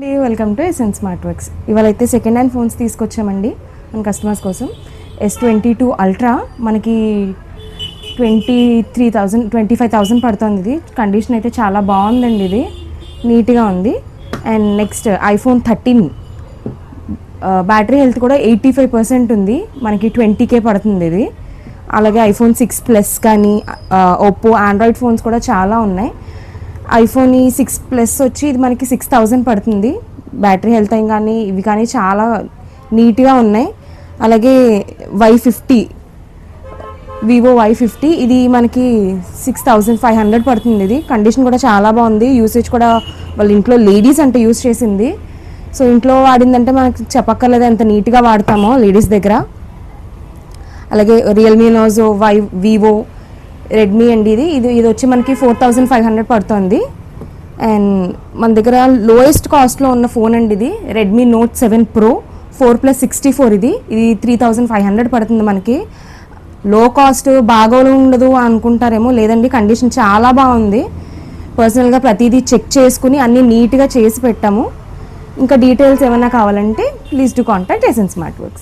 Welcome to SN smart works. ఇవాళైతే second hand phones తీసుకొచ్చామండి మన కస్టమర్స్ కోసం. S22 అల్ట్రా మనకి 25,000 పడుతుంది. ఇది కండిషన్ అయితే చాలా బాగుందండి, ఇది నీట్గా ఉంది. And next iPhone 13 battery health కూడా 85% ఉంది, మనకి 20K పడుతుంది ఇది. అలాగే iPhone 6 Plus కానీ ఒప్పో ఆండ్రాయిడ్ ఫోన్స్ కూడా చాలా ఉన్నాయి. iPhone 6 Plus వచ్చి ఇది మనకి 6,000 పడుతుంది. బ్యాటరీ హెల్త్ కానీ ఇవి కానీ చాలా నీట్గా ఉన్నాయి. అలాగే Y50 వివో Y50 ఇది మనకి 6,500 పడుతుంది. ఇది కండిషన్ కూడా చాలా బాగుంది. యూసేజ్ కూడా వాళ్ళ ఇంట్లో లేడీస్ అంటే యూజ్ చేసింది. సో ఇంట్లో వాడిందంటే మనకి చెప్పక్కర్లేదు ఎంత నీట్గా వాడతామో లేడీస్ దగ్గర. అలాగే రియల్మీ నోజో వివో రెడ్మీ అండి, ఇది వచ్చి మనకి 4,500 పడుతుంది. అండ్ మన దగ్గర లోయెస్ట్ కాస్ట్లో ఉన్న ఫోన్ అండి ఇది రెడ్మీ నోట్ 7 Pro 4+64. ఇది 3,500 పడుతుంది మనకి. లో కాస్ట్ బాగా ఉండదు అనుకుంటారేమో, లేదండి కండిషన్ చాలా బాగుంది. పర్సనల్గా ప్రతిదీ చెక్ చేసుకుని అన్నీ నీట్గా చేసి పెట్టాము. ఇంకా డీటెయిల్స్ ఏమైనా కావాలంటే please to contact SN smart works.